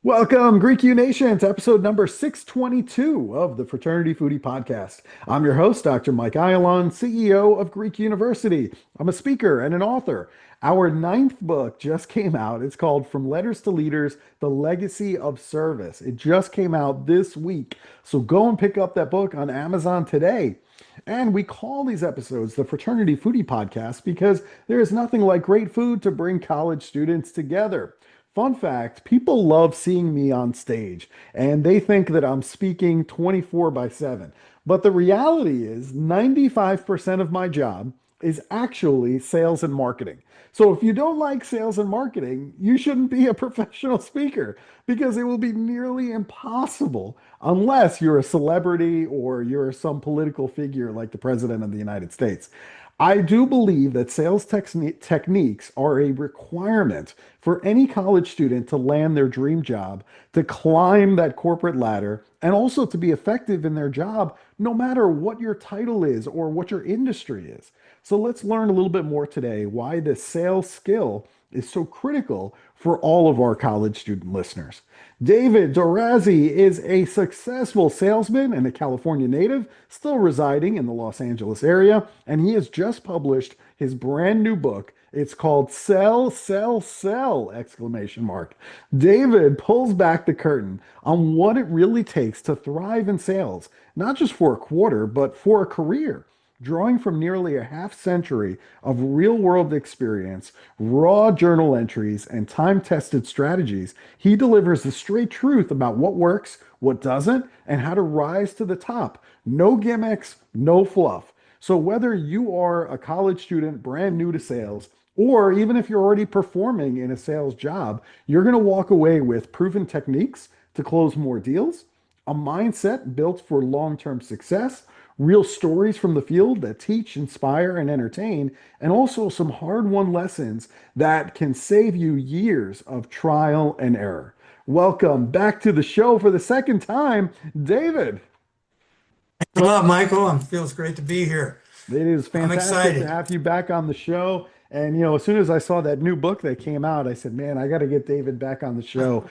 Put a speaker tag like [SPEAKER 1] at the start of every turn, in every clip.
[SPEAKER 1] Welcome, Greek U Nation, to episode number 622 of the Fraternity Foodie Podcast. I'm your host, Dr. Mike Ayalon, CEO of Greek University. I'm a speaker and an author. Our ninth book just came out. It's called From Letters to Leaders, The Legacy of Service. It just came out this week. So go and pick up that book on Amazon today. And we call these episodes the Fraternity Foodie Podcast because there is nothing like great food to bring college students together. Fun fact, people love seeing me on stage and they think that I'm speaking 24 by 7. But the reality is 95% of my job is actually sales and marketing. So if you don't like sales and marketing, you shouldn't be a professional speaker because it will be nearly impossible unless you're a celebrity or you're some political figure like the President of the United States. I do believe that sales techniques are a requirement for any college student to land their dream job, to climb that corporate ladder, and also to be effective in their job, no matter what your title is or what your industry is. So let's learn a little bit more today why this sales skill is so critical for all of our college student listeners. David Dorazzi is a successful salesman and a California native, still residing in the Los Angeles area, and he has just published his brand new book. It's called Sell, Sell, Sell! Exclamation mark. David pulls back the curtain on what it really takes to thrive in sales, not just for a quarter, but for a career. Drawing from nearly a half century of real world experience, raw journal entries, and time tested strategies, he delivers the straight truth about what works, what doesn't, and how to rise to the top. No gimmicks, no fluff. So, whether you are a college student brand new to sales, or even if you're already performing in a sales job, you're going to walk away with proven techniques to close more deals, a mindset built for long term success, real stories from the field that teach, inspire, and entertain, and also some hard won lessons that can save you years of trial and error. Welcome back to the show for the second time, David.
[SPEAKER 2] Thanks a lot, Michael. It feels great to be here.
[SPEAKER 1] It is
[SPEAKER 2] I'm
[SPEAKER 1] fantastic to
[SPEAKER 2] excited.
[SPEAKER 1] have you back on the show. And, as soon as I saw that new book that came out, I said, man, I got to get David back on the show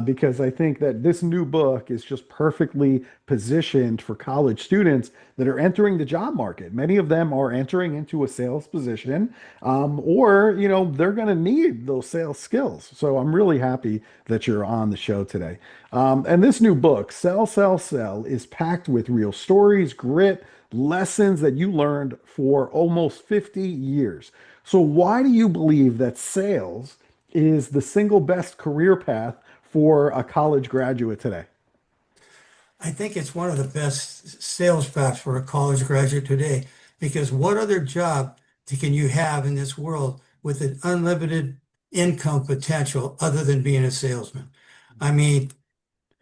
[SPEAKER 1] because I think that this new book is just perfectly positioned for college students that are entering the job market. Many of them are entering into a sales position, or, they're going to need those sales skills. So I'm really happy that you're on the show today. And this new book, Sell, Sell, Sell, is packed with real stories, grit, lessons that you learned for almost 50 years. So, why do you believe that sales is the single best career path for a college graduate today?
[SPEAKER 2] I think it's one of the best sales paths for a college graduate today because what other job can you have in this world with an unlimited income potential other than being a salesman? I mean,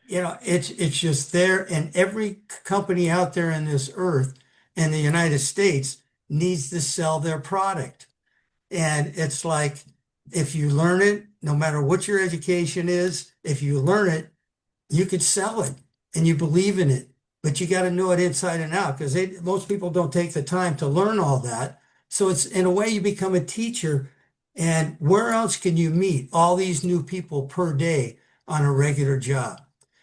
[SPEAKER 2] it's just there, and every company out there in this earth in the United States needs to sell their product. And it's like, if you learn it, no matter what your education is, if you learn it, you could sell it and you believe in it, but you got to know it inside and out because most people don't take the time to learn all that. So it's in a way you become a teacher. And where else can you meet all these new people per day on a regular job?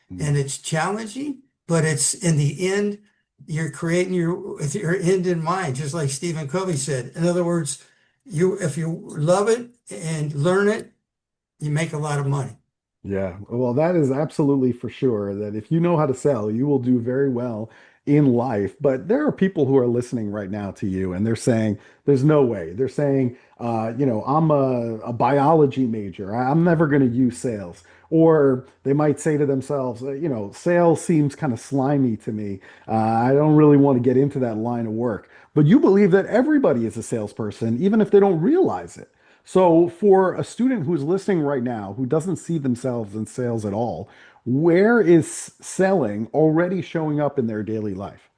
[SPEAKER 2] And it's challenging, but it's in the end, you're creating with your end in mind, just like Stephen Covey said. In other words, if you love it and learn it, you make a lot of money.
[SPEAKER 1] Yeah, well, that is absolutely for sure that if you know how to sell, you will do very well in life. But there are people who are listening right now to you and they're saying, there's no way. They're saying, I'm a biology major. I'm never going to use sales. Or they might say to themselves, sales seems kind of slimy to me. I don't really want to get into that line of work. But you believe that everybody is a salesperson, even if they don't realize it. So, for a student who's listening right now who doesn't see themselves in sales at all, where is selling already showing up in their daily life?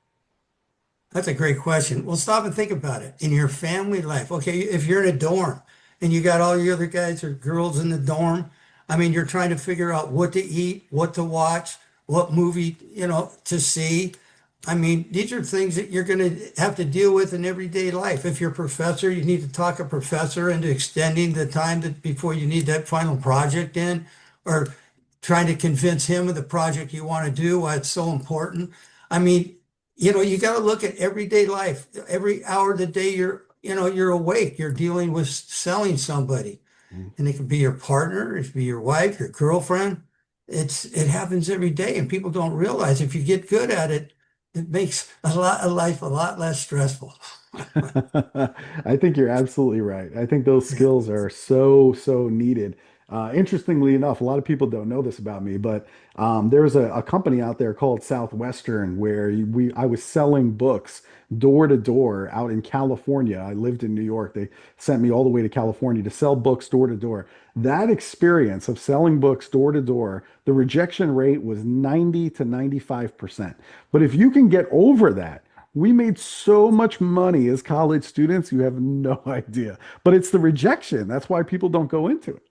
[SPEAKER 2] That's a great question. Well, stop and think about it. In your family life, okay, if you're in a dorm and you got all your other guys or girls in the dorm, I mean, you're trying to figure out what to eat, what to watch, what movie, to see. I mean, these are things that you're going to have to deal with in everyday life. If you're a professor, you need to talk a professor into extending the time that before you need that final project in, or trying to convince him of the project you want to do, why it's so important. I mean, you got to look at everyday life. Every hour of the day you're awake, you're dealing with selling somebody. And it could be your partner, it could be your wife, your girlfriend. It happens every day, and people don't realize if you get good at it, it makes a lot of life a lot less stressful.
[SPEAKER 1] I think you're absolutely right. I think those
[SPEAKER 2] Yeah.
[SPEAKER 1] skills are so needed. Interestingly enough, a lot of people don't know this about me, but there's a company out there called Southwestern where I was selling books door to door out in California. I lived in New York. They sent me all the way to California to sell books door to door. That experience of selling books door to door, the rejection rate was 90 to 95%. But if you can get over that, we made so much money as college students, you have no idea. But it's the rejection. That's why people don't go into it.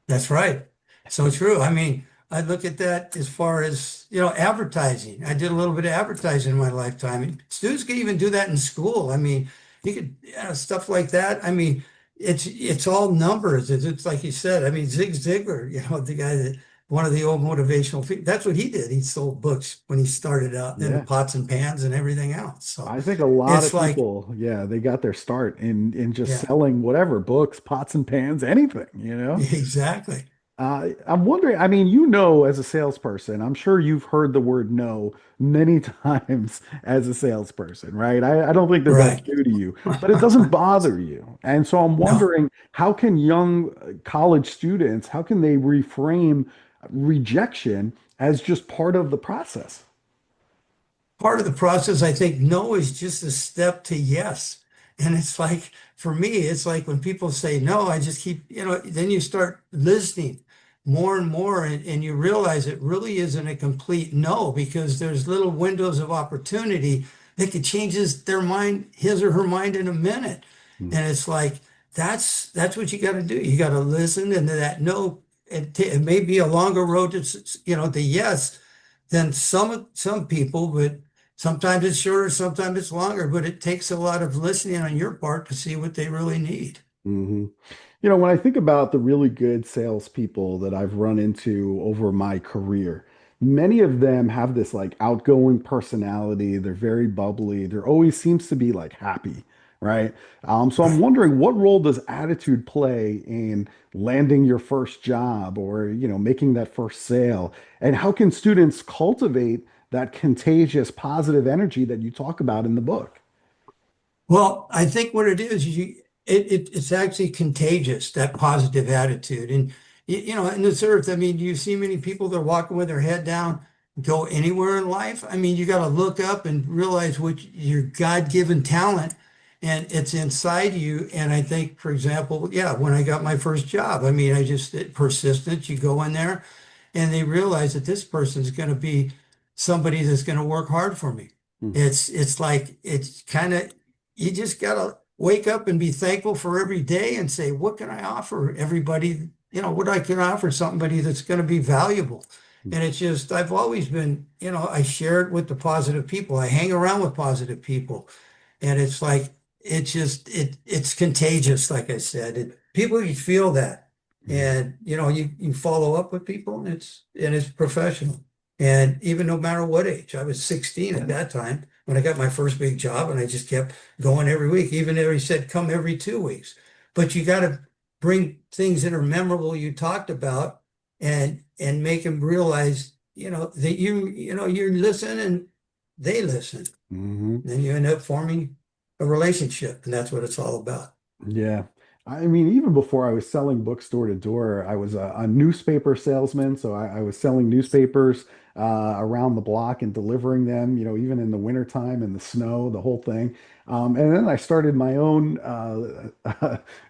[SPEAKER 2] That's right. So true. I mean, I look at that as far as, advertising. I did a little bit of advertising in my lifetime. And students can even do that in school. I mean, you could, stuff like that. I mean, it's all numbers. It's like you said. I mean, Zig Ziglar, the guy that one of the old motivational, that's what he did. He sold books when he started out in the
[SPEAKER 1] Yeah.
[SPEAKER 2] pots and pans and everything else. So
[SPEAKER 1] I think a lot
[SPEAKER 2] it's
[SPEAKER 1] of
[SPEAKER 2] like,
[SPEAKER 1] people, yeah, they got their start in just
[SPEAKER 2] yeah,
[SPEAKER 1] selling whatever, books, pots and pans, anything, you know?
[SPEAKER 2] exactly.
[SPEAKER 1] I'm wondering, I mean, you know, as a salesperson, I'm sure you've heard the word no many times as a salesperson, right? I don't think that that's
[SPEAKER 2] Right.
[SPEAKER 1] new to you, but it doesn't bother you. And so I'm
[SPEAKER 2] No.
[SPEAKER 1] wondering, how can young college students, how can they reframe rejection as just part of the process?
[SPEAKER 2] Part of the process, I think no is just a step to yes. And it's like, for me, it's like when people say no, I just keep, then you start listening more and more, and you realize it really isn't a complete no because there's little windows of opportunity that could change their mind, his or her mind in a minute.
[SPEAKER 1] Mm,
[SPEAKER 2] And it's like, that's what you got to do. You got to listen, and that no, it may be a longer road to, the yes than some people, but sometimes it's shorter, sometimes it's longer, but it takes a lot of listening on your part to see what they really need.
[SPEAKER 1] hmm You know, when I think about the really good salespeople that I've run into over my career, many of them have this like outgoing personality. They're very bubbly. There always seems to be like happy, right? So I'm
[SPEAKER 2] Right.
[SPEAKER 1] wondering what role does attitude play in landing your first job or, making that first sale? And how can students cultivate that contagious positive energy that you talk about in the book?
[SPEAKER 2] Well, I think what it is, it's actually contagious, that positive attitude. And, in this earth, I mean, do you see many people that are walking with their head down, go anywhere in life? I mean, you got to look up and realize what your God-given talent, and it's inside you. And I think, for example, yeah, when I got my first job, I mean, persistence, you go in there and they realize that this person's going to be somebody that's going to work hard for me.
[SPEAKER 1] Mm,
[SPEAKER 2] It's like it's kind of you just gotta wake up and be thankful for every day and say, what can I offer everybody? What I can offer somebody that's going to be valuable.
[SPEAKER 1] mm,
[SPEAKER 2] And it's just I've always been, I share it with the positive people. I hang around with positive people, and it's like it's contagious. Like I said, people you feel that,
[SPEAKER 1] mm.
[SPEAKER 2] and you follow up with people, and it's professional. And even no matter what age, I was 16 at that time when I got my first big job, and I just kept going every week. Even though he said come every 2 weeks, but you got to bring things that are memorable you talked about, and make them realize, that you listen and they listen.
[SPEAKER 1] Mhm.
[SPEAKER 2] Then you end up forming a relationship, and that's what it's all about.
[SPEAKER 1] Yeah. I mean, even before I was selling books door to door, I was a newspaper salesman. So I was selling newspapers around the block and delivering them, even in the wintertime and the snow, the whole thing. And then I started my own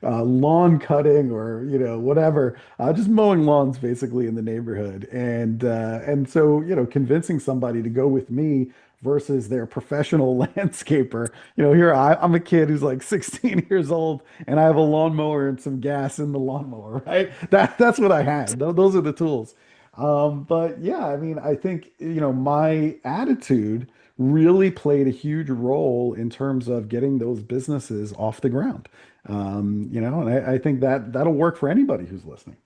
[SPEAKER 1] lawn cutting or, whatever, just mowing lawns basically in the neighborhood. And so, convincing somebody to go with me versus their professional landscaper. Here I'm a kid who's like 16 years old and I have a lawnmower and some gas in the lawnmower, right? That's what I had. Those are the tools. But yeah, I mean, I think, my attitude really played a huge role in terms of getting those businesses off the ground. And I think that that'll work for anybody who's listening.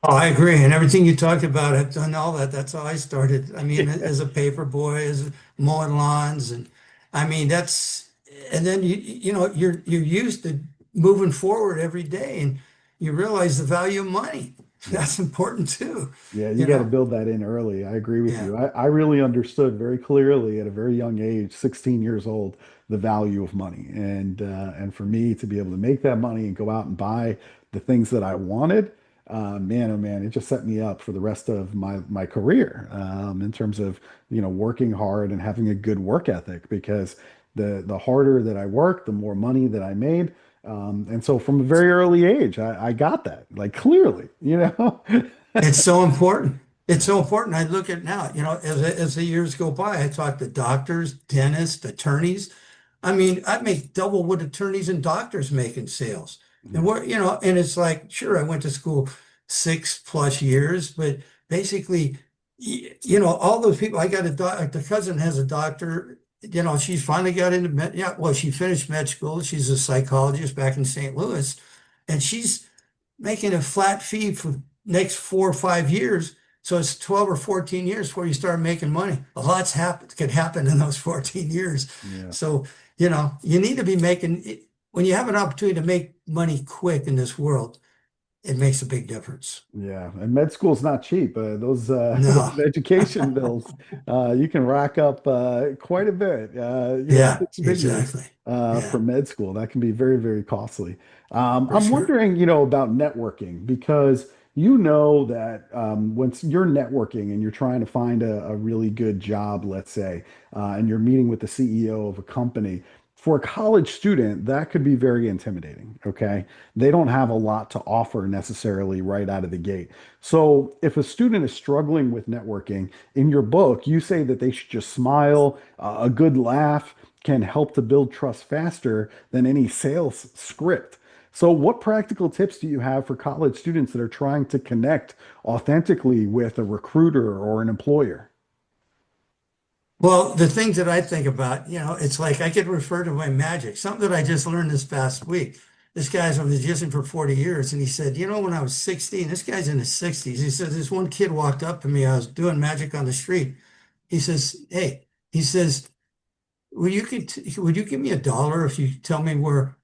[SPEAKER 2] Oh, I agree. And everything you talked about, I've done all that. That's how I started. I mean, as a paper boy, as mowing lawns, and I mean and then you're used to moving forward every day, and you realize the value of money.
[SPEAKER 1] Yeah.
[SPEAKER 2] That's important too.
[SPEAKER 1] Yeah, you
[SPEAKER 2] You
[SPEAKER 1] got to
[SPEAKER 2] know,
[SPEAKER 1] build that in early. I agree with
[SPEAKER 2] yeah.
[SPEAKER 1] you. I really understood very clearly at a very young age, 16 years old, the value of money. And for me to be able to make that money and go out and buy the things that I wanted, man, oh man, it just set me up for the rest of my career, in terms of, working hard and having a good work ethic, because the harder that I worked, the more money that I made. And so from a very early age, I got that, like, clearly,
[SPEAKER 2] It's so important. It's so important. I look at now, as the years go by, I talk to doctors, dentists, attorneys. I mean, I make double what attorneys and doctors make in sales. And
[SPEAKER 1] Yeah.
[SPEAKER 2] and it's like, sure, I went to school 6+ years, but basically, all those people, I got the cousin has a doctor, she's finally got into yeah, well, she finished med school. She's a psychologist back in St. Louis, and she's making a flat fee for next 4 or 5 years. So it's 12 or 14 years before you start making money. A lot's could happen in those 14 years.
[SPEAKER 1] Yeah.
[SPEAKER 2] So, you need to be making, when you have an opportunity to make money quick in this world, it makes a big difference.
[SPEAKER 1] Yeah, and med school's not cheap. Those those
[SPEAKER 2] No.
[SPEAKER 1] education bills, you can rack up quite a bit.
[SPEAKER 2] Yeah,
[SPEAKER 1] 6 figures
[SPEAKER 2] exactly.
[SPEAKER 1] for
[SPEAKER 2] Yeah,
[SPEAKER 1] med school. That can be very, very costly.
[SPEAKER 2] for
[SPEAKER 1] I'm
[SPEAKER 2] sure.
[SPEAKER 1] wondering, about networking, because you know that once you're networking and you're trying to find a really good job, let's say, and you're meeting with the CEO of a company. For a college student, that could be very intimidating. Okay. They don't have a lot to offer necessarily right out of the gate. So, if a student is struggling with networking, in your book, you say that they should just smile. A good laugh can help to build trust faster than any sales script. So, what practical tips do you have for college students that are trying to connect authentically with a recruiter or an employer?
[SPEAKER 2] Well, the things that I think about, it's like I could refer to my magic, something that I just learned this past week. This guy's been a musician for 40 years, and he said, when I was 16, this guy's in his 60s. He says, this one kid walked up to me. I was doing magic on the street. He says, hey, he says, would you give me $1 if you tell me where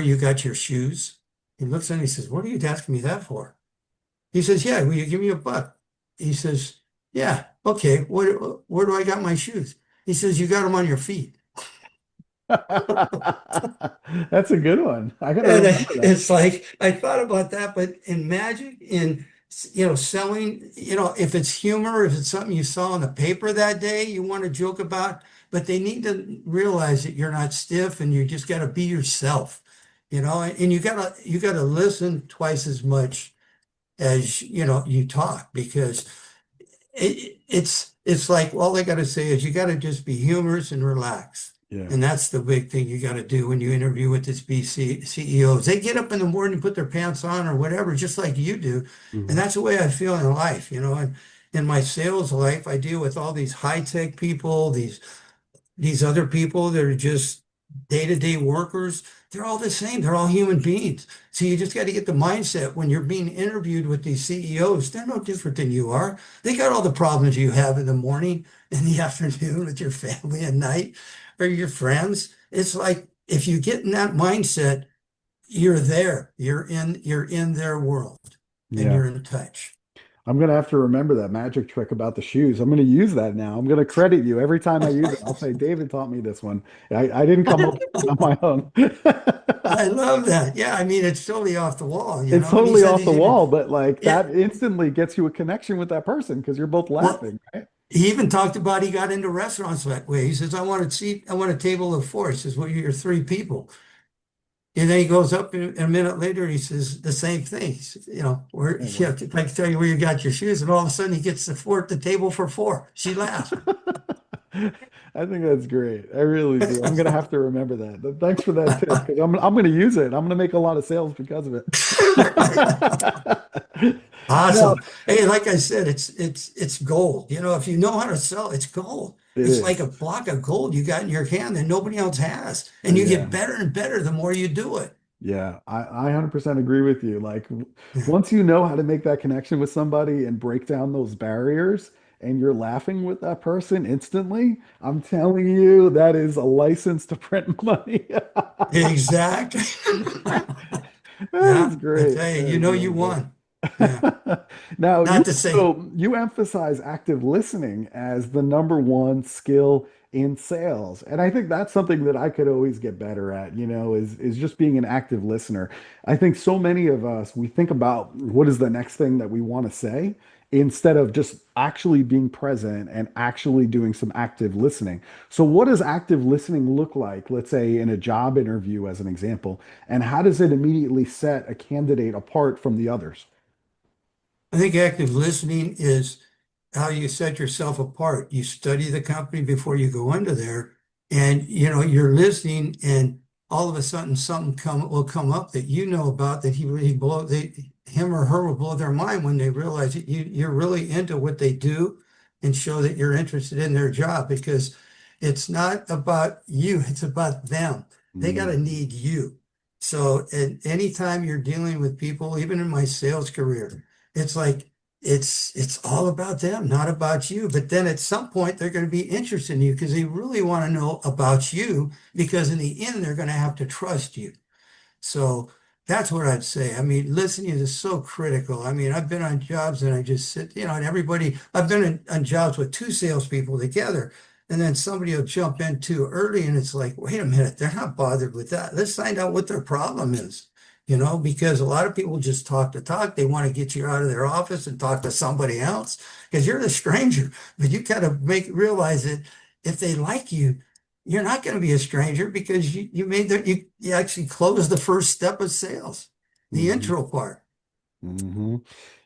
[SPEAKER 2] you got your shoes? He looks at me, he says, what are you asking me that for? He says, yeah, will you give me $1? He says, yeah, okay, where do I got my shoes? He says, you got them on your feet.
[SPEAKER 1] That's a good one. I got to
[SPEAKER 2] And
[SPEAKER 1] remember that.
[SPEAKER 2] it's like, I thought about that, but in magic, selling, if it's humor, if it's something you saw on the paper that day, you want to joke about, but they need to realize that you're not stiff and you just got to be yourself, and you gotta listen twice as much as, you talk, because it's like all I got to say is you got to just be humorous and relax.
[SPEAKER 1] Yeah.
[SPEAKER 2] And that's the big thing you got to do when you interview with these CEOs. They get up in the morning, put their pants on or whatever, just like you do. And
[SPEAKER 1] Mhm.
[SPEAKER 2] that's the way I feel in life, and in my sales life, I deal with all these high-tech people, these other people that are just day-to-day workers. They're all the same. They're all human beings. So you just got to get the mindset when you're being interviewed with these CEOs. They're no different than you are. They got all the problems you have in the morning, in the afternoon, with your family at night, or your friends. It's like if you get in that mindset, you're there. You're in their world, and
[SPEAKER 1] Yeah.
[SPEAKER 2] you're in touch.
[SPEAKER 1] I'm gonna have to remember that magic trick about the shoes. I'm gonna use that now. I'm gonna credit you every time I use it. I'll say, David taught me this one. I didn't come up with it on my own.
[SPEAKER 2] I love that. Yeah, I mean, it's totally off the wall,
[SPEAKER 1] It's
[SPEAKER 2] And he
[SPEAKER 1] totally
[SPEAKER 2] said
[SPEAKER 1] off
[SPEAKER 2] he's
[SPEAKER 1] the
[SPEAKER 2] even,
[SPEAKER 1] wall, but like
[SPEAKER 2] yeah.
[SPEAKER 1] that instantly gets you a connection with that person because you're both
[SPEAKER 2] Well,
[SPEAKER 1] laughing, right?
[SPEAKER 2] he even talked about he got into restaurants that way. He says, I want a table of four. He says, well, you're 3 people. And then he goes up and a minute later, he says the same thing. He says,
[SPEAKER 1] Yeah, well.
[SPEAKER 2] I can tell you where you got your shoes. And all of a sudden he gets the table for four. She laughed.
[SPEAKER 1] I think that's great. I really do. I'm gonna have to remember that. Thanks for that tip because I'm gonna use it. I'm gonna make a lot of sales because of it. Now,
[SPEAKER 2] Awesome. Hey, like I said, it's gold. You know, if you know how to sell, it's gold.
[SPEAKER 1] it
[SPEAKER 2] It's like
[SPEAKER 1] is.
[SPEAKER 2] a block of gold you got in your hand that nobody else has. And you
[SPEAKER 1] Yeah.
[SPEAKER 2] get better and better the more you do it.
[SPEAKER 1] Yeah, I 100% agree with you. Like,
[SPEAKER 2] Yeah.
[SPEAKER 1] once you know how to make that connection with somebody and break down those barriers, and you're laughing with that person instantly, I'm telling you, that is a license to print money.
[SPEAKER 2] Exactly.
[SPEAKER 1] That is
[SPEAKER 2] Yeah, I
[SPEAKER 1] great.
[SPEAKER 2] tell you,
[SPEAKER 1] That
[SPEAKER 2] you
[SPEAKER 1] is
[SPEAKER 2] know
[SPEAKER 1] really
[SPEAKER 2] you
[SPEAKER 1] good.
[SPEAKER 2] won. Yeah.
[SPEAKER 1] Now,
[SPEAKER 2] Not to say,
[SPEAKER 1] you emphasize active listening as the number one skill in sales. And I think that's something that I could always get better at, is just being an active listener. I think so many of us, we think about what is the next thing that we want to say instead of just actually being present and actually doing some active listening. So what does active listening look like, let's say in a job interview as an example, and how does it immediately set a candidate apart from the others?
[SPEAKER 2] I think active listening is how you set yourself apart. You study the company before you go into there, and you know you're listening, and all of a sudden something will come up that you know about that him or her will blow their mind when they realize that you're really into what they do and show that you're interested in their job because it's not about you, it's about them. They got to
[SPEAKER 1] Mm,
[SPEAKER 2] need you. So, and anytime you're dealing with people, even in my sales career, it's like it's all about them, not about you. But then at some point they're going to be interested in you because they really want to know about you because in the end they're going to have to trust you. So that's what I'd say. I mean, listening is so critical. I mean, I've been on jobs and I just sit, and I've been on jobs with two salespeople together, and then somebody will jump in too early, and it's like, wait a minute, they're not bothered with that. Let's find out what their problem is, because a lot of people just talk to talk. They want to get you out of their office and talk to somebody else because you're the stranger. But you kind of realize that if they like you, you're not going to be a stranger because you actually close the first step of sales, the
[SPEAKER 1] mhm,
[SPEAKER 2] intro part.
[SPEAKER 1] mhm.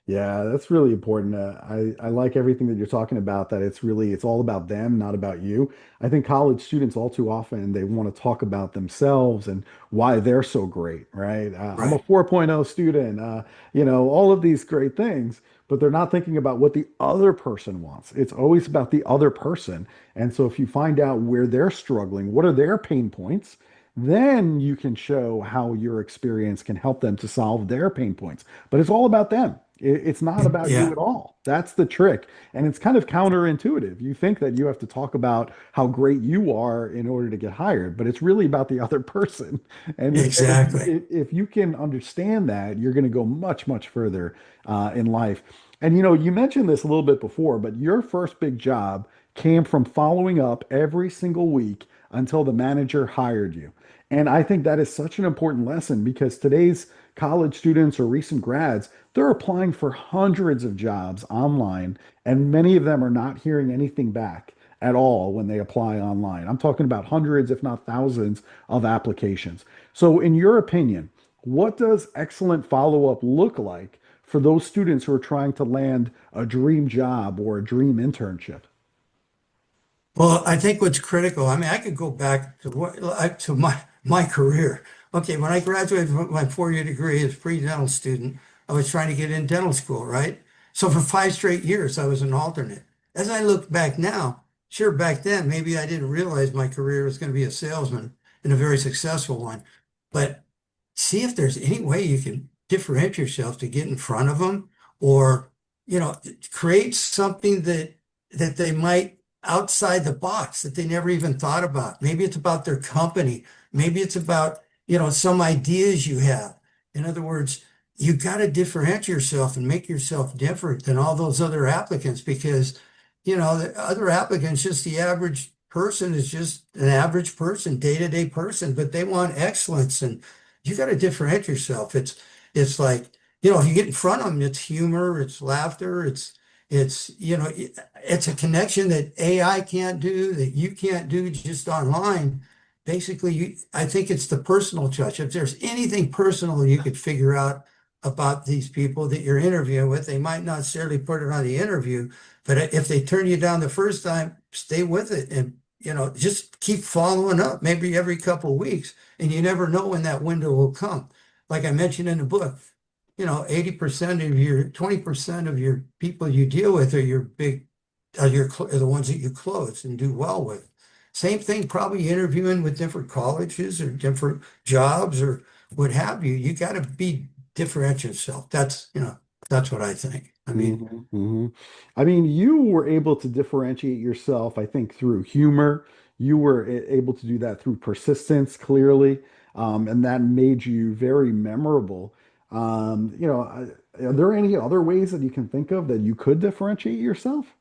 [SPEAKER 1] Yeah, that's really important. I like everything that you're talking about, that it's all about them, not about you. I think college students all too often they want to talk about themselves and why they're so great, right? I'm a
[SPEAKER 2] Right.
[SPEAKER 1] 4.0 student, all of these great things, but they're not thinking about what the other person wants. It's always about the other person. And so if you find out where they're struggling, what are their pain points, then you can show how your experience can help them to solve their pain points. But it's all about them. It's not about you
[SPEAKER 2] Yeah,
[SPEAKER 1] at all. That's the trick. And it's kind of counterintuitive. You think that you have to talk about how great you are in order to get hired, but it's really about the other person. And
[SPEAKER 2] exactly.
[SPEAKER 1] if you can understand that, you're going to go much, much further in life. And you mentioned this a little bit before, but your first big job came from following up every single week until the manager hired you. And I think that is such an important lesson because today's college students or recent grads, they're applying for hundreds of jobs online, and many of them are not hearing anything back at all when they apply online. I'm talking about hundreds, if not thousands, of applications. So, in your opinion, what does excellent follow-up look like for those students who are trying to land a dream job or a dream internship?
[SPEAKER 2] Well, I think what's critical, I mean, I could go back to to my career. Okay, when I graduated from my 4-year degree as a pre-dental student, I was trying to get in dental school, right? So for 5 straight years, I was an alternate. As I look back now, sure, back then, maybe I didn't realize my career was going to be a salesman and a very successful one. But see if there's any way you can differentiate yourself to get in front of them or, you know, create something that they might outside the box that they never even thought about. Maybe it's about their company. Maybe it's about, some ideas you have. In other words, you got to differentiate yourself and make yourself different than all those other applicants because, the other applicants, just the average person is just an average person, day-to-day person, but they want excellence and you got to differentiate yourself. It's like, if you get in front of them, it's humor, it's laughter, it's a connection that AI can't do, that you can't do just online. Basically, I think it's the personal touch. If there's anything personal you could figure out about these people that you're interviewing with, they might not necessarily put it on the interview, but if they turn you down the first time, stay with it and, just keep following up, maybe every couple of weeks. And you never know when that window will come. Like I mentioned in the book, 80% of 20% of your people you deal with are your big, are the ones that you close and do well with. Same thing, probably interviewing with different colleges or different jobs or what have you. You got to differentiate yourself. That's what I think. I mean,
[SPEAKER 1] Hmm. I mean, you were able to differentiate yourself, I think, through humor. You were able to do that through persistence, clearly, and that made you very memorable. Are there any other ways that you can think of that you could differentiate yourself?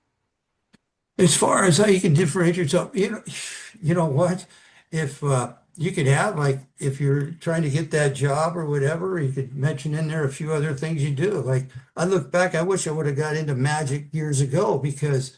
[SPEAKER 2] as far as how you can differentiate yourself, you know what? If you could have like if you're trying to get that job or whatever, you could mention in there a few other things you do. Like I look back, I wish I would have got into magic years ago because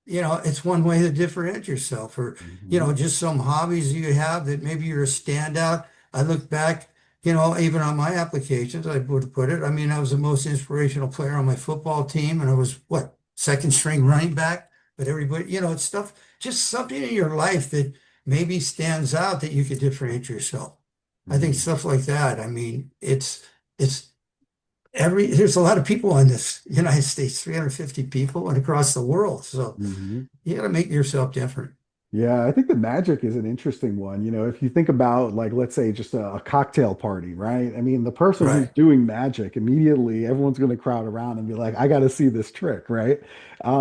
[SPEAKER 2] it's one way to differentiate yourself or
[SPEAKER 1] Hmm.
[SPEAKER 2] just some hobbies you have that maybe you're a standout. I look back, even on my applications, I would put it. I mean, I was the most inspirational player on my football team and I was what, second string running back, but everybody, it's stuff, just something in your life that maybe stands out that you could differentiate yourself. I think
[SPEAKER 1] Hmm.
[SPEAKER 2] stuff like that. I mean, it's there's a lot of people in this United States, 350 people and across the world. So
[SPEAKER 1] Hmm.
[SPEAKER 2] you got to make yourself different.
[SPEAKER 1] Yeah, I think the magic is an interesting one. If you think about, like, let's say just a cocktail party, right? I mean, the person who's
[SPEAKER 2] Right.
[SPEAKER 1] doing magic, immediately everyone's going to crowd around and be like, I got to see this trick, right?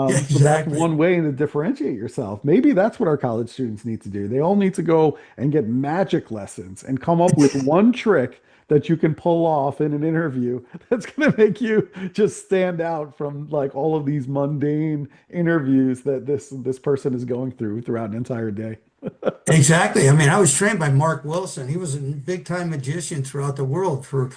[SPEAKER 2] Yeah,
[SPEAKER 1] So that's
[SPEAKER 2] exactly.
[SPEAKER 1] one way to differentiate yourself. Maybe that's what our college students need to do. They all need to go and get magic lessons and come up with one trick that you can pull off in an interview that's going to make you just stand out from like all of these mundane interviews that this person is going through throughout an entire day.
[SPEAKER 2] Exactly. I mean, I was trained by Mark Wilson. He was a big time magician throughout the world for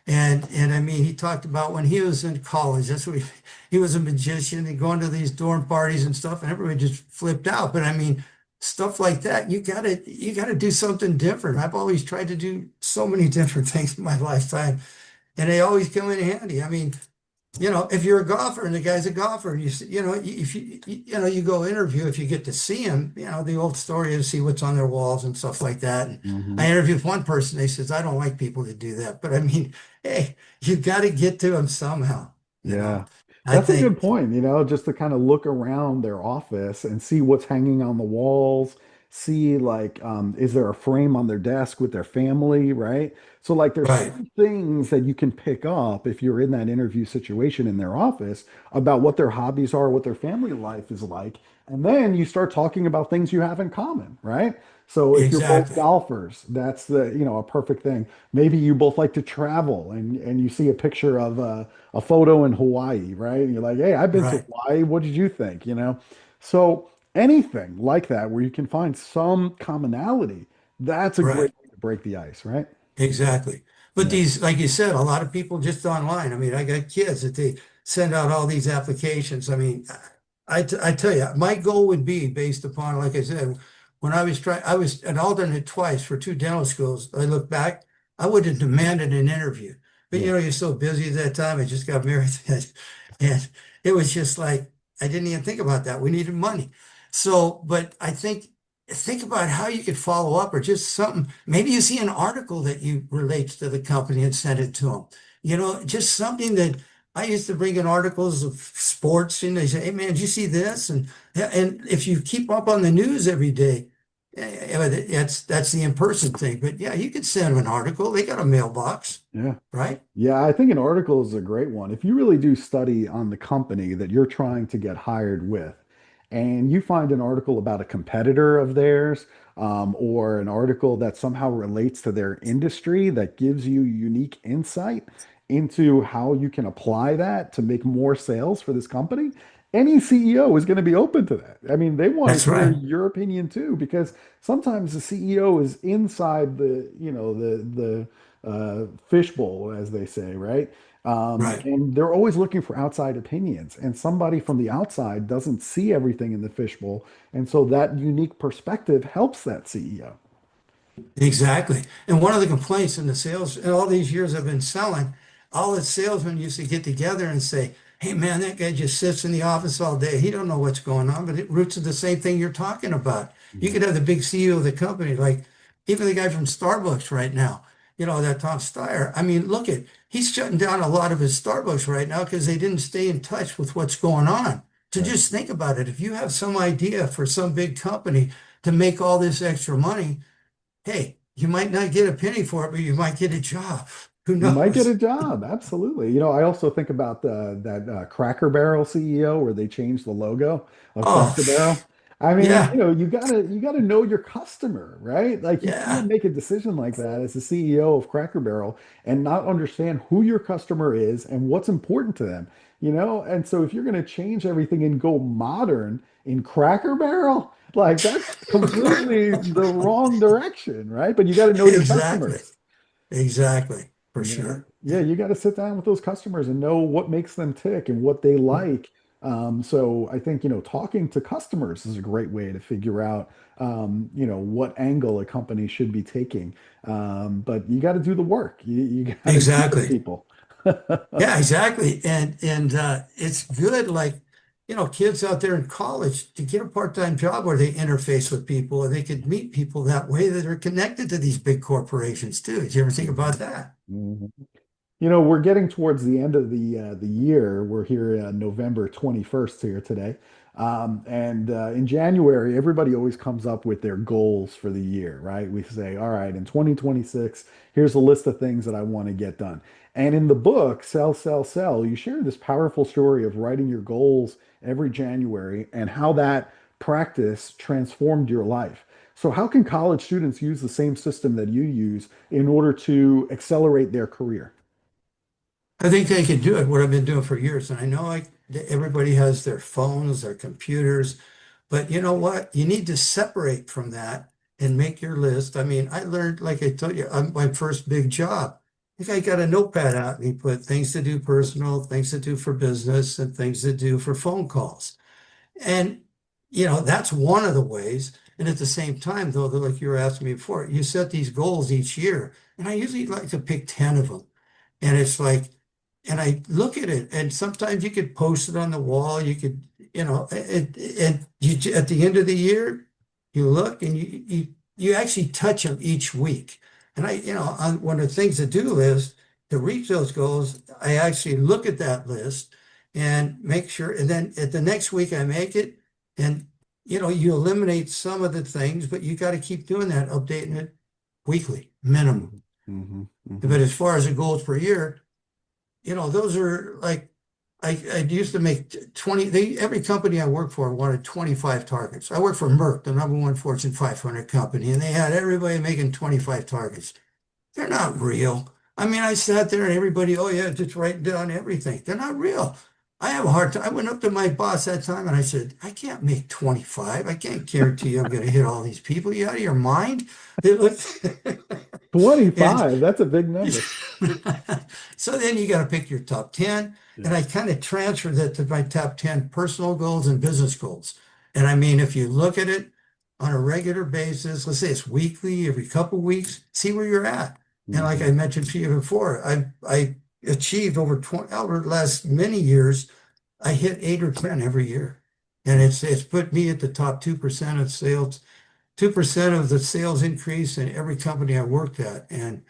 [SPEAKER 2] and I mean, he talked about when he was in college, that's what he was a magician and going to these dorm parties and stuff, and everybody just flipped out. But I mean, stuff like that, you gotta do something different. I've always tried to do so many different things in my lifetime, and they always come in handy. I mean, if you're a golfer and the guy's a golfer, and if you go interview, if you get to see him, the old story is see what's on their walls and stuff like that. And I
[SPEAKER 1] Hmm.
[SPEAKER 2] interviewed one person, they says, I don't like people to do that. But I mean, hey, you got to get to them somehow, you know.
[SPEAKER 1] Yeah.
[SPEAKER 2] I
[SPEAKER 1] That's a good
[SPEAKER 2] think,
[SPEAKER 1] point, just to kind of look around their office and see what's hanging on the walls, see like is there a frame on their desk with their family, right? So like there's
[SPEAKER 2] right,
[SPEAKER 1] certain things that you can pick up if you're in that interview situation in their office about what their hobbies are, what their family life is like, and then you start talking about things you have in common, right? So if you're both
[SPEAKER 2] exactly,
[SPEAKER 1] golfers, that's a perfect thing. Maybe you both like to travel and you see a picture of a photo in Hawaii, right? And you're like, hey, I've been to
[SPEAKER 2] right,
[SPEAKER 1] Hawaii. What did you think? So anything like that where you can find some commonality, that's a great
[SPEAKER 2] right.
[SPEAKER 1] way to break the ice, right?
[SPEAKER 2] Exactly. But
[SPEAKER 1] Yeah.
[SPEAKER 2] these, like you said, a lot of people just online. I mean, I got kids that they send out all these applications. I mean, I tell you, my goal would be based upon, like I said, when I was an alternate twice for two dental schools. I look back, I would have demanded an interview. But
[SPEAKER 1] Yeah.
[SPEAKER 2] you're so busy at that time. I just got married. And it was just like, I didn't even think about that. We needed money. So, but think about how you could follow up or just something. Maybe you see an article that you relates to the company and send it to them. Just something that I used to bring in articles of sports and they say, hey man, did you see this? And if you keep up on the news every day, that's the in-person thing. But yeah, you could send them an article. They got a mailbox,
[SPEAKER 1] Yeah.
[SPEAKER 2] right?
[SPEAKER 1] Yeah, I think an article is a great one. If you really do study on the company that you're trying to get hired with, and you find an article about a competitor of theirs, or an article that somehow relates to their industry that gives you unique insight into how you can apply that to make more sales for this company, any CEO is going to be open to that. I mean, they want to
[SPEAKER 2] That's
[SPEAKER 1] hear
[SPEAKER 2] right.
[SPEAKER 1] your opinion too, because sometimes the CEO is inside the fishbowl, as they say, right?
[SPEAKER 2] Right.
[SPEAKER 1] And they're always looking for outside opinions, and somebody from the outside doesn't see everything in the fishbowl, and so that unique perspective helps that CEO.
[SPEAKER 2] Exactly. And one of the complaints in the sales, in all these years I've been selling, all the salesmen used to get together and say, hey man, that guy just sits in the office all day. He don't know what's going on, but it roots in the same thing you're talking about. You
[SPEAKER 1] Yeah.
[SPEAKER 2] could have the big CEO of the company, like even the guy from Starbucks right now, that Tom Steyer. I mean, look at, he's shutting down a lot of his Starbucks right now because they didn't stay in touch with what's going on. So
[SPEAKER 1] Right.
[SPEAKER 2] just think about it. If you have some idea for some big company to make all this extra money, hey, you might not get a penny for it, but you might get a job. Who
[SPEAKER 1] You might get a
[SPEAKER 2] knows?
[SPEAKER 1] job, absolutely. I also think about that Cracker Barrel CEO where they changed the logo of
[SPEAKER 2] Oh,
[SPEAKER 1] Cracker Barrel. I mean,
[SPEAKER 2] yeah,
[SPEAKER 1] you gotta know your customer, right? Like you can't
[SPEAKER 2] yeah.
[SPEAKER 1] make a decision like that as the CEO of Cracker Barrel and not understand who your customer is and what's important to them, And so if you're going to change everything and go modern in Cracker Barrel, like that's completely the wrong direction, right? But you got to know your
[SPEAKER 2] Exactly.
[SPEAKER 1] customers.
[SPEAKER 2] Exactly. For sure.
[SPEAKER 1] Yeah, you got to sit down with those customers and know what makes them tick and what they like. So I think, talking to customers is a great way to figure out, what angle a company should be taking. But you got to do the work. You got to meet with
[SPEAKER 2] Exactly.
[SPEAKER 1] people.
[SPEAKER 2] Yeah, exactly. And it's good, like, kids out there in college to get a part-time job where they interface with people and they could meet people that way that are connected to these big corporations too. Did you ever think about
[SPEAKER 1] Mhm.
[SPEAKER 2] that?
[SPEAKER 1] Mhm. We're getting towards the end of the year. We're here November 21st here today. And in January, everybody always comes up with their goals for the year, right? We say, all right, in 2026, here's a list of things that I want to get done. And in the book, Sell, Sell, Sell, you share this powerful story of writing your goals every January and how that practice transformed your life. So, how can college students use the same system that you use in order to accelerate their career?
[SPEAKER 2] I think they can do it, what I've been doing for years. And I know everybody has their phones, their computers, but you know what? You need to separate from that and make your list. I mean, I learned, like I told you, on my first big job. I think I got a notepad out and he put things to do personal, things to do for business, and things to do for phone calls. And, that's one of the ways. And at the same time, though, like you were asking me before, you set these goals each year. And I usually like to pick 10 of them. And it's like, and I look at it, and sometimes you could post it on the wall. You could, and at the end of the year, you look and you actually touch them each week. And on one of the things to do list to reach those goals, I actually look at that list and make sure. And then at the next week, I make it, and you eliminate some of the things, but you got to keep doing that, updating it weekly, minimum.
[SPEAKER 1] Mhm, mhm,
[SPEAKER 2] But
[SPEAKER 1] mhm,
[SPEAKER 2] as far as the goals per year, those are like I used to make 20, every company I worked for wanted 25 targets. I worked for Merck, the number one Fortune 500 company, and they had everybody making 25 targets. They're not real. I mean, I sat there and everybody, oh yeah, just writing down everything. They're not real. I have a hard time. I went up to my boss that time and I said, I can't make 25. I can't guarantee you I'm going to hit all these people. You out of your mind? They looked, and
[SPEAKER 1] 25, that's a big number.
[SPEAKER 2] so then you got to pick your top 10. And
[SPEAKER 1] Yeah.
[SPEAKER 2] I kind of transferred that to my top 10 personal goals and business goals. And I mean, if you look at it on a regular basis, let's say it's weekly, every couple of weeks, see where you're at. And like I
[SPEAKER 1] Mhm,
[SPEAKER 2] mentioned to you before, I achieved over 20, over the last many years, I hit 8 or 10 every year. And
[SPEAKER 1] mhm.
[SPEAKER 2] it's put me at the top 2% of sales, 2% of the sales increase in every company I worked at. And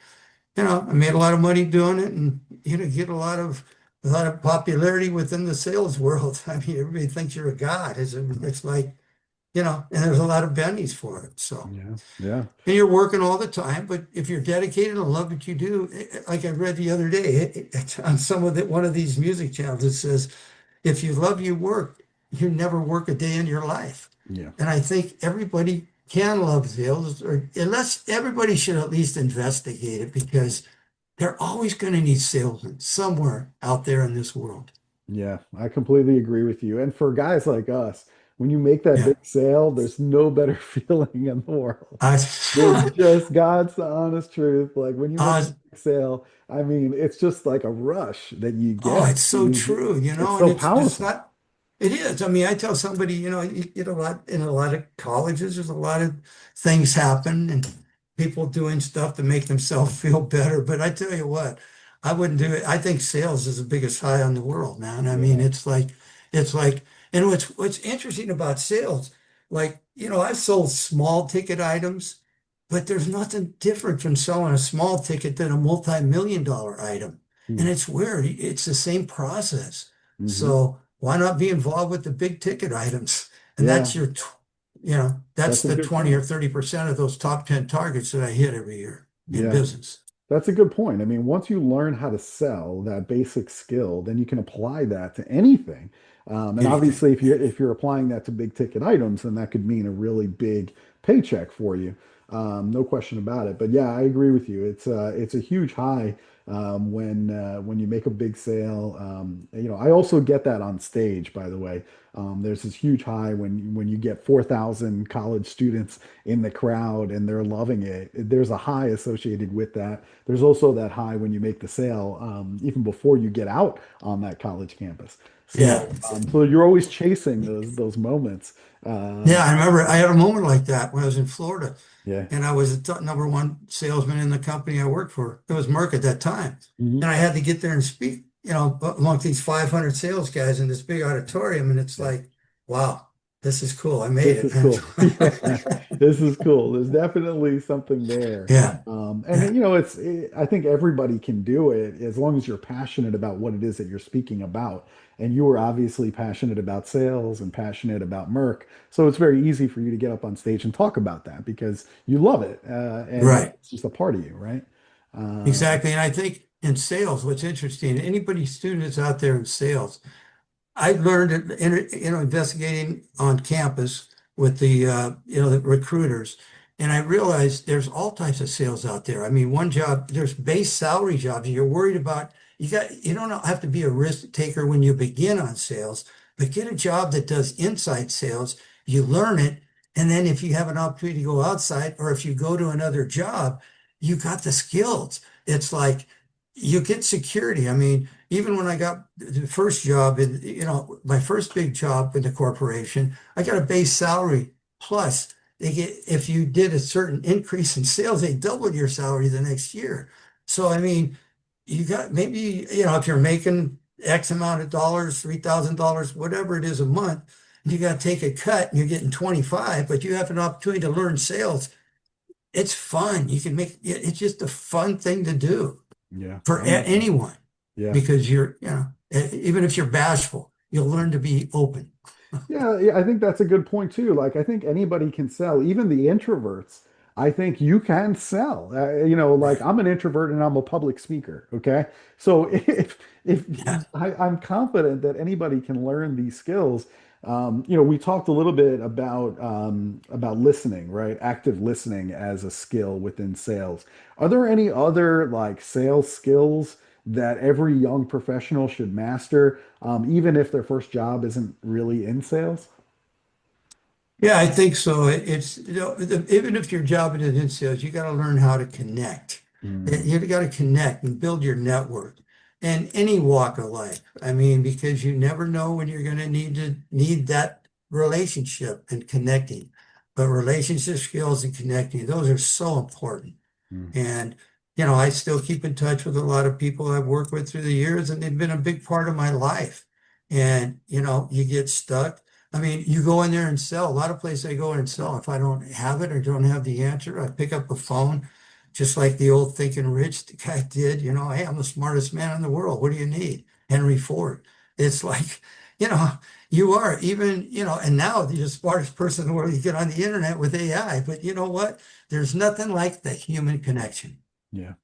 [SPEAKER 2] I made a lot of money doing it and, get a lot of popularity within the sales world. I mean, everybody thinks you're a god. It's like, and there's a lot of bennies for it. So,
[SPEAKER 1] Yeah. Yeah.
[SPEAKER 2] and you're working all the time, but if you're dedicated and love what you do, like I read the other day, it's on one of these music channels, it says, if you love your work, you never work a day in your life.
[SPEAKER 1] Yeah.
[SPEAKER 2] And I think everybody can love sales, or unless everybody should at least investigate it because they're always going to need salesmen somewhere out there in this world.
[SPEAKER 1] Yeah. I completely agree with you. And for guys like us, when you make that
[SPEAKER 2] Yeah.
[SPEAKER 1] big sale, there's no better feeling in the world.
[SPEAKER 2] I,
[SPEAKER 1] It's just God's honest truth. Like when you make
[SPEAKER 2] uh,
[SPEAKER 1] a big sale, I mean, it's just like a rush that you
[SPEAKER 2] oh,
[SPEAKER 1] get.
[SPEAKER 2] it's so true,
[SPEAKER 1] It's
[SPEAKER 2] and
[SPEAKER 1] so
[SPEAKER 2] it's
[SPEAKER 1] powerful.
[SPEAKER 2] not, it is. I mean, I tell somebody, you get a lot in a lot of colleges, there's a lot of things happen and people doing stuff to make themselves feel better. But I tell you what, I wouldn't do it. I think sales is the biggest high in the world, man. I mean,
[SPEAKER 1] Yeah.
[SPEAKER 2] it's like, and what's interesting about sales, like, I've sold small ticket items, but there's nothing different from selling a small ticket than a multi-million dollar item. And
[SPEAKER 1] Mm.
[SPEAKER 2] it's weird. It's the same process.
[SPEAKER 1] Hmm.
[SPEAKER 2] So why not be involved with the big ticket items? And
[SPEAKER 1] Yeah,
[SPEAKER 2] that's
[SPEAKER 1] that's a
[SPEAKER 2] the
[SPEAKER 1] good
[SPEAKER 2] 20 or
[SPEAKER 1] point.
[SPEAKER 2] 30% of those top 10 targets that I hit every year in
[SPEAKER 1] Yeah.
[SPEAKER 2] business.
[SPEAKER 1] That's a good point. I mean, once you learn how to sell that basic skill, then you can apply that to anything. And
[SPEAKER 2] Anything.
[SPEAKER 1] obviously, if you're applying that to big ticket items, then that could mean a really big paycheck for you. No question about it. But yeah, I agree with you. It's a huge high when you make a big sale. I also get that on stage, by the way. There's this huge high when you get 4,000 college students in the crowd and they're loving it. There's a high associated with that. There's also that high when you make the sale, even before you get out on that college campus.
[SPEAKER 2] Yeah.
[SPEAKER 1] So you're always chasing those moments.
[SPEAKER 2] Yeah,
[SPEAKER 1] Um,
[SPEAKER 2] I remember I had a moment like that when I was in Florida,
[SPEAKER 1] yeah.
[SPEAKER 2] and I was the number one salesman in the company I worked for. It was Merck at that time.
[SPEAKER 1] Mhm.
[SPEAKER 2] And I had to get there and speak, among these 500 sales guys in this big auditorium. And it's
[SPEAKER 1] Yeah.
[SPEAKER 2] like, wow, this is cool. I made
[SPEAKER 1] This
[SPEAKER 2] it,
[SPEAKER 1] is
[SPEAKER 2] man.
[SPEAKER 1] cool. Yeah, this is cool. There's definitely something there.
[SPEAKER 2] Yeah.
[SPEAKER 1] And I think everybody can do it as long as you're passionate about what it is that you're speaking about. And you were obviously passionate about sales and passionate about Merck. So it's very easy for you to get up on stage and talk about that because you love it. And
[SPEAKER 2] Right.
[SPEAKER 1] it's just a part of you, right? Um,
[SPEAKER 2] Exactly. And I think in sales, what's interesting, anybody students out there in sales, I learned it, investigating on campus with the recruiters, and I realized there's all types of sales out there. I mean, one job, there's base salary jobs. You're worried about, you don't have to be a risk taker when you begin on sales, but get a job that does inside sales. You learn it, and then if you have an opportunity to go outside, or if you go to another job, you got the skills. It's like you get security. I mean, even when I got the first job my first big job in the corporation, I got a base salary plus if you did a certain increase in sales, they doubled your salary the next year. So, I mean, you got maybe, if you're making X amount of dollars, $3,000, whatever it is a month, you got to take a cut and you're getting 25, but you have an opportunity to learn sales. It's fun. You can it's just a fun thing to do
[SPEAKER 1] yeah,
[SPEAKER 2] for
[SPEAKER 1] 100%.
[SPEAKER 2] anyone
[SPEAKER 1] Yeah.
[SPEAKER 2] because even if you're bashful, you'll learn to be open.
[SPEAKER 1] Yeah, yeah, I think that's a good point too. Like, I think anybody can sell, even the introverts. I think you can sell. Like
[SPEAKER 2] Right.
[SPEAKER 1] I'm an introvert and I'm a public speaker. Okay, so if
[SPEAKER 2] Yeah.
[SPEAKER 1] I'm confident that anybody can learn these skills. We talked a little bit about listening, right? Active listening as a skill within sales. Are there any other like sales skills that every young professional should master? Even if their first job isn't really in sales.
[SPEAKER 2] Yeah, I think so. It's, even if your job is in sales, you got to learn how to connect.
[SPEAKER 1] Mm,
[SPEAKER 2] You got to connect and build your network and any walk of life. I mean, because you never know when you're going to need that relationship and connecting. But relationship skills and connecting, those are so important.
[SPEAKER 1] mm,
[SPEAKER 2] And, I still keep in touch with a lot of people I've worked with through the years, and they've been a big part of my life. And, you get stuck. I mean, you go in there and sell. A lot of places I go in and sell. If I don't have it or don't have the answer, I pick up the phone, just like the old Thinking Rich guy did. Hey, I'm the smartest man in the world. What do you need? Henry Ford. It's like, you know, you are even, and now you're the smartest person in the world. You get on the internet with AI, but you know what? There's nothing like the human connection.
[SPEAKER 1] yeah.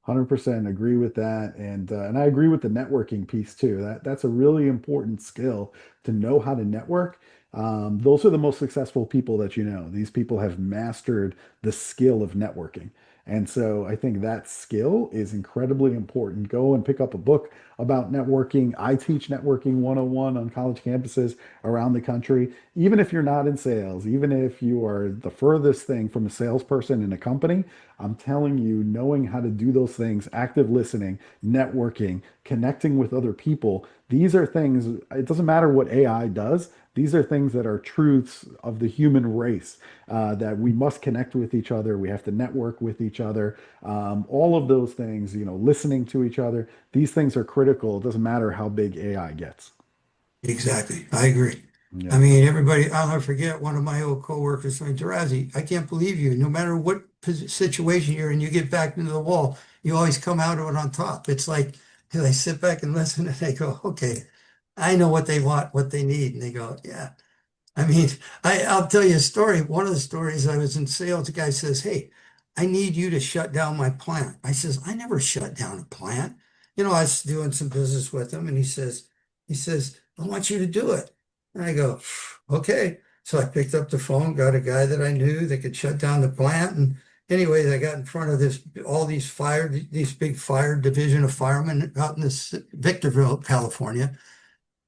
[SPEAKER 1] 100% agree with that. And I agree with the networking piece too. That's a really important skill to know how to network. Those are the most successful people that you know. These people have mastered the skill of networking. And so I think that skill is incredibly important. Go and pick up a book about networking. I teach networking 101 on college campuses around the country. Even if you're not in sales, even if you are the furthest thing from a salesperson in a company, I'm telling you, knowing how to do those things, active listening, networking, connecting with other people, these are things, it doesn't matter what AI does, These are things that are truths of the human race, that we must connect with each other. We have to network with each other. All of those things, listening to each other, these things are critical. It doesn't matter how big AI gets.
[SPEAKER 2] Exactly. I agree. I
[SPEAKER 1] Yeah.
[SPEAKER 2] mean, everybody, I'll never forget one of my old coworkers saying, Tarazi, I can't believe you. No matter what situation you're in, you get back into the wall, you always come out of it on top. It's like, 'cause I sit back and listen and they go, okay, I know what they want, what they need. And they go, yeah. I mean, I'll tell you a story. One of the stories I was in sales, the guy says, hey, I need you to shut down my plant. I says, I never shut down a plant. I was doing some business with him and he says, I want you to do it. And I go, okay. So I picked up the phone, got a guy that I knew that could shut down the plant. And anyways, I got in front of these big fire division of firemen out in this Victorville, California.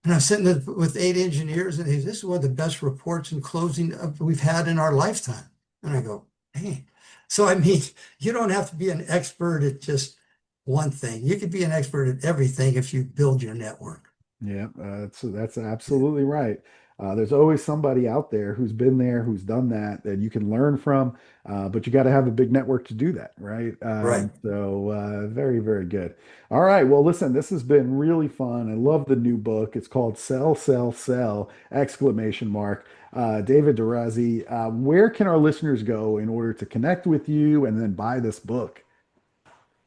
[SPEAKER 2] And I'm sitting there with 8 engineers, and this is one of the best reports and closing we've had in our lifetime. And I go, hey. So, I mean, you don't have to be an expert at just one thing. You could be an expert at everything if you build your network.
[SPEAKER 1] Yeah, that's absolutely right. There's always somebody out there who's been there, who's done that you can learn from, but you got to have a big network to do that, right?
[SPEAKER 2] Right.
[SPEAKER 1] Very, very good. All right, well, listen, this has been really fun. I love the new book. It's called Sell, Sell, Sell! Exclamation mark. David Durazi, where can our listeners go in order to connect with you and then buy this book?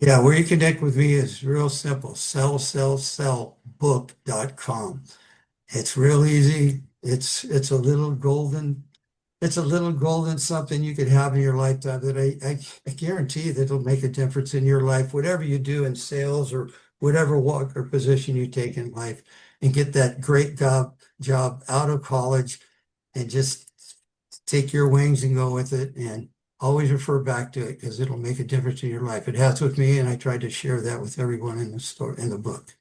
[SPEAKER 2] Yeah, where you connect with me is real simple. Sellbook.com. It's real easy. It's a little golden something you could have in your lifetime that I guarantee that it'll make a difference in your life, whatever you do in sales or whatever walk or position you take in life, and get that great job out of college and just take your wings and go with it and always refer back to it because it'll make a difference in your life. It has with me, and I tried to share that with everyone in the store in the book.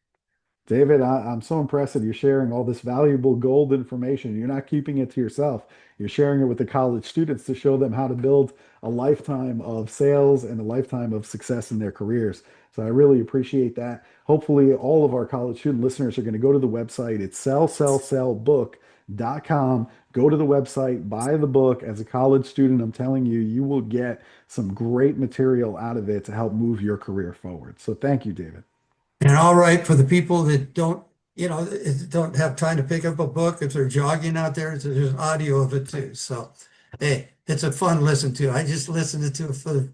[SPEAKER 1] David, I'm so impressed that you're sharing all this valuable gold information. You're not keeping it to yourself. You're sharing it with the college students to show them how to build a lifetime of sales and a lifetime of success in their careers. So I really appreciate that. Hopefully, all of our college student listeners are going to go to the website. It's sellsellsellbook.com. Go to the website, buy the book. As a college student, I'm telling you, you will get some great material out of it to help move your career forward. So thank you, David.
[SPEAKER 2] And all right, for the people that don't have time to pick up a book, if they're jogging out there, there's audio of it too. So, hey, it's a fun listen to. I just listened to it for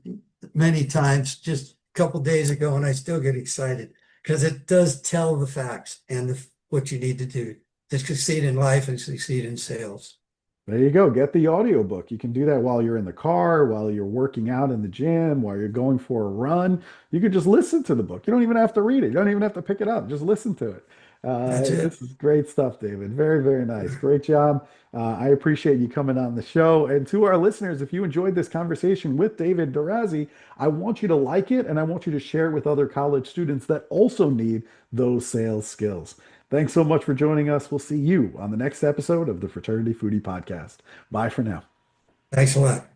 [SPEAKER 2] many times just a couple days ago, and I still get excited because it does tell the facts and what you need to do to succeed in life and succeed in sales.
[SPEAKER 1] There you go. Get the audiobook. You can do that while you're in the car, while you're working out in the gym, while you're going for a run. You could just listen to the book. You don't even have to read it. You don't even have to pick it up. Just listen to it.
[SPEAKER 2] That's it.
[SPEAKER 1] This is great stuff, David. Very, very nice. Great job. I appreciate you coming on the show. And to our listeners, if you enjoyed this conversation with David Durazi, I want you to like it and I want you to share it with other college students that also need those sales skills. Thanks so much for joining us. We'll see you on the next episode of the Fraternity Foodie Podcast. Bye for now.
[SPEAKER 2] Thanks a lot.